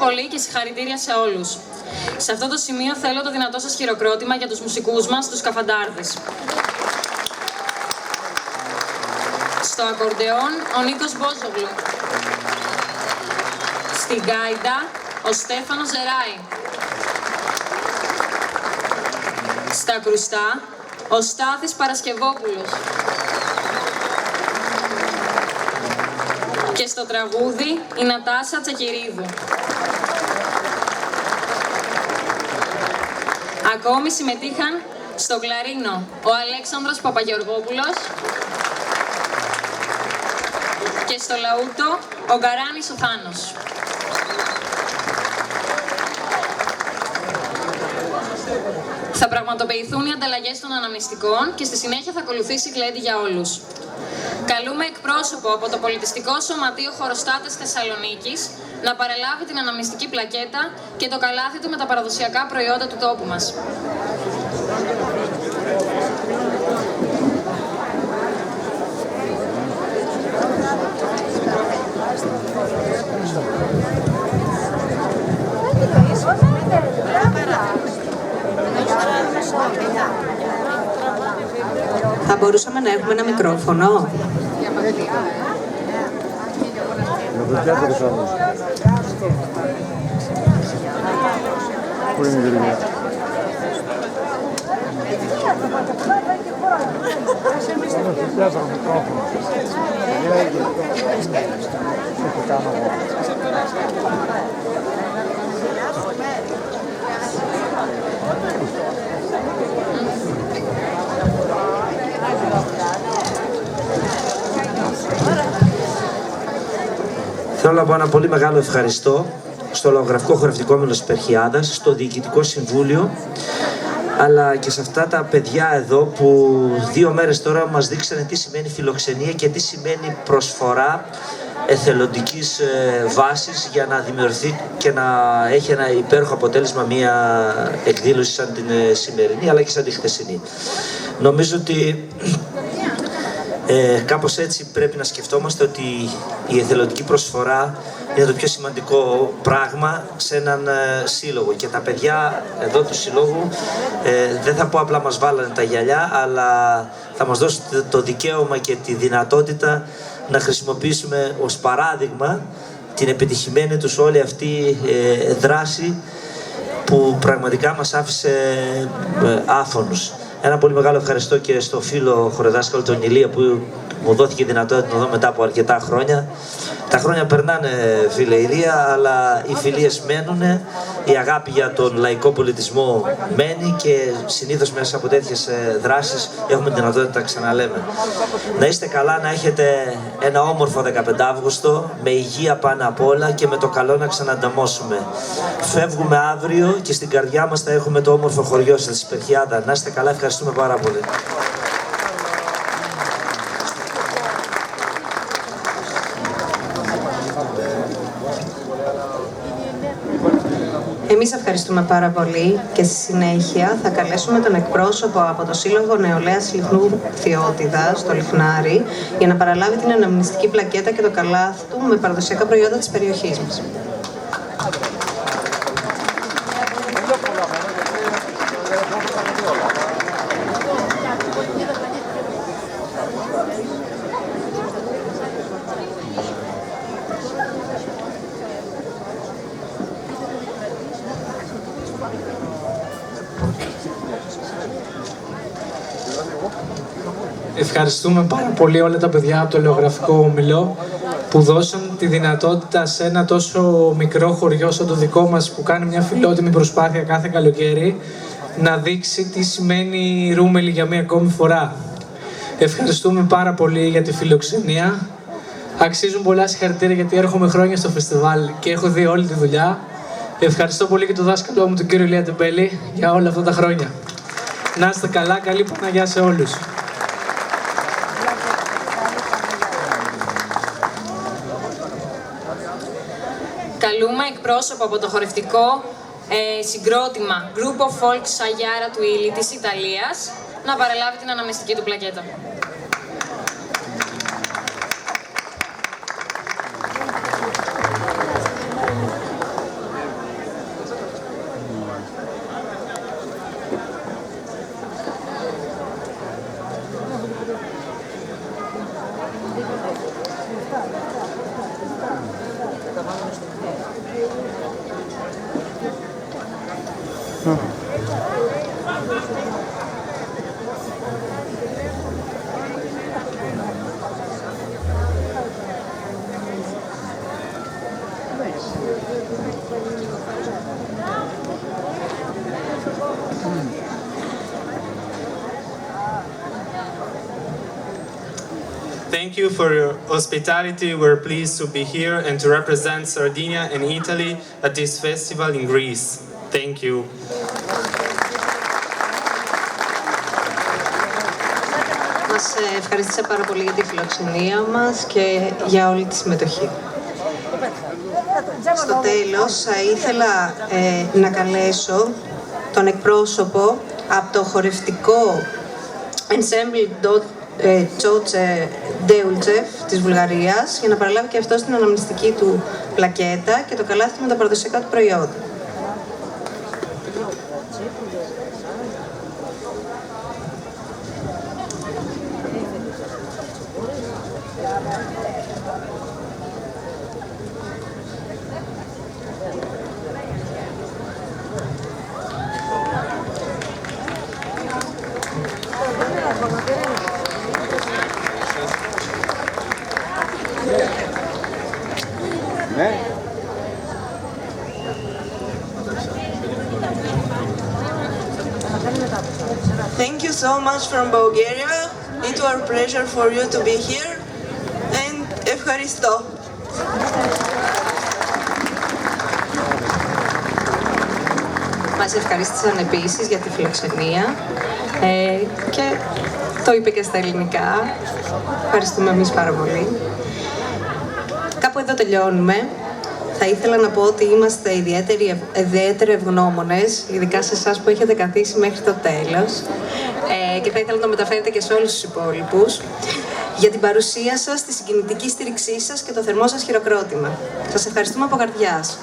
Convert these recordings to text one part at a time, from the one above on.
πολύ και συγχαρητήρια σε όλους. Σε αυτό το σημείο θέλω το δυνατό σας χειροκρότημα για τους μουσικούς μας, τους Καφαντάρδες. Στο ακορντεόν, ο Νίκος Μπόζογλου. Στην γκάιντα, ο Στέφανος Ζεράη. Στα κρουστά, ο Στάθης Παρασκευόπουλος. Και στο τραγούδι, η Νατάσα Τσακυρίδου. Ακόμη συμμετείχαν στο κλαρίνο ο Αλέξανδρος Παπαγεωργόπουλος και στο λαούτο ο Γκαράνης ο Θάνος. Θα πραγματοποιηθούν οι ανταλλαγές των αναμνηστικών και στη συνέχεια θα ακολουθήσει γλέντι για όλους. Καλούμε εκπρόσωπο από το Πολιτιστικό Σωματείο Χωροστάτες Θεσσαλονίκης να παρελάβει την αναμνηστική πλακέτα και το καλάθι του με τα παραδοσιακά προϊόντα του τόπου μας. Θα μπορούσαμε να έχουμε ένα μικρόφωνο. Θέλω να πω ένα πολύ μεγάλο ευχαριστώ στο Λογογραφικό Χορευτικό Μέλος Περχιάδας, στο Διοικητικό Συμβούλιο, αλλά και σε αυτά τα παιδιά εδώ που 2 μέρες τώρα μας δείξανε τι σημαίνει φιλοξενία και τι σημαίνει προσφορά εθελοντικής βάσης για να δημιουργηθεί και να έχει ένα υπέροχο αποτέλεσμα μια εκδήλωση σαν την σημερινή αλλά και σαν τη χθεσινή. Νομίζω ότι κάπως έτσι πρέπει να σκεφτόμαστε ότι η εθελοντική προσφορά είναι το πιο σημαντικό πράγμα σε έναν σύλλογο και τα παιδιά εδώ του συλλόγου δεν θα πω απλά μας βάλανε τα γυαλιά, αλλά θα μας δώσουν το δικαίωμα και τη δυνατότητα να χρησιμοποιήσουμε ως παράδειγμα την επιτυχημένη τους όλη αυτή δράση που πραγματικά μας άφησε άφωνους. Ένα πολύ μεγάλο ευχαριστώ και στο φίλο χορεδάσκαλο τον Ηλία που μου δόθηκε η δυνατότητα να δω μετά από αρκετά χρόνια. Τα χρόνια περνάνε, φίλε Ηλία, αλλά οι φιλίες μένουνε, η αγάπη για τον λαϊκό πολιτισμό μένει και συνήθως μέσα από τέτοιες δράσεις έχουμε τη δυνατότητα να τα ξαναλέμε. Να είστε καλά, να έχετε ένα όμορφο 15 Αύγουστο, με υγεία πάνω απ' όλα και με το καλό να ξανανταμώσουμε. Φεύγουμε αύριο και στην καρδιά μας θα έχουμε το όμορφο χωριό σας, τη Περχιάδα. Να είστε καλά, ευχαριστούμε πάρα πολύ. Εμείς ευχαριστούμε πάρα πολύ και στη συνέχεια θα καλέσουμε τον εκπρόσωπο από το Σύλλογο Νεολαίας Λιχνού Θειότιδα στο Λιχνάρι για να παραλάβει την αναμνηστική πλακέτα και το καλάθι του με παραδοσιακά προϊόντα της περιοχής μας. Ευχαριστούμε πάρα πολύ όλα τα παιδιά από το Λεωγραφικό Όμιλο που δώσαν τη δυνατότητα σε ένα τόσο μικρό χωριό σαν το δικό μας που κάνει μια φιλότιμη προσπάθεια κάθε καλοκαίρι να δείξει τι σημαίνει Ρούμελη για μία ακόμη φορά. Ευχαριστούμε πάρα πολύ για τη φιλοξενία. Αξίζουν πολλά συγχαρητήρια γιατί έρχομαι χρόνια στο φεστιβάλ και έχω δει όλη τη δουλειά. Ευχαριστώ πολύ και τον δάσκαλό μου, τον κύριο Ηλία Τεμπέλη, για όλα αυτά τα χρόνια. Να είστε καλά, καλή Παναγιά σε όλους. Καλούμε εκπρόσωπο από το χορευτικό συγκρότημα Group of Folk Σαγιάρα του Ήλι της Ιταλίας να παρελάβει την αναμνηστική του πλακέτα. Thank you for your hospitality. We're pleased to be here and to represent Sardinia and Italy at this festival in Greece. Thank you. Μας ευχαριστήσα πάρα πολύ για τη φιλοξενία μας και για όλη τη συμμετοχή. Στο τέλος, θα ήθελα να καλέσω τον εκπρόσωπο από το χορευτικό Ensemble Τσότσε Ντέουλτσεφ της Βουλγαρίας για να παραλάβει και αυτό στην αναμνηστική του πλακέτα και το καλάθι με τα παραδοσιακά του προϊόντα. Thank you so much from Bulgaria. It was a pleasure for you to be here. And ευχαριστώ. Μας ευχαρίστησαν επίσης για τη φιλοξενία και το είπε και στα ελληνικά. Ευχαριστούμε εμείς πάρα πολύ. Κάπου εδώ τελειώνουμε. Θα ήθελα να πω ότι είμαστε ιδιαίτερα ευγνώμονες, ειδικά σε εσάς που έχετε καθίσει μέχρι το τέλος και θα ήθελα να το μεταφέρετε και σε όλους τους υπόλοιπους για την παρουσία σας, τη συγκινητική στήριξή σας και το θερμό σας χειροκρότημα. Σας ευχαριστούμε από καρδιάς.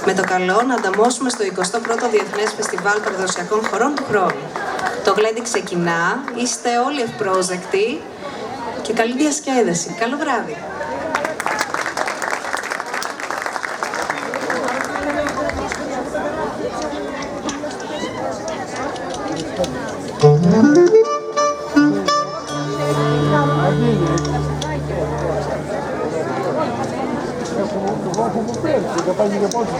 Με το καλό να ανταμώσουμε στο 21ο Διεθνές Φεστιβάλ Παραδοσιακών Χορών του χρόνου. Το γλέντι ξεκινά, είστε όλοι ευπρόσδεκτοι και καλή διασκέδαση. Καλό βράδυ. Έχω μου πει, θα πάει και πόσο.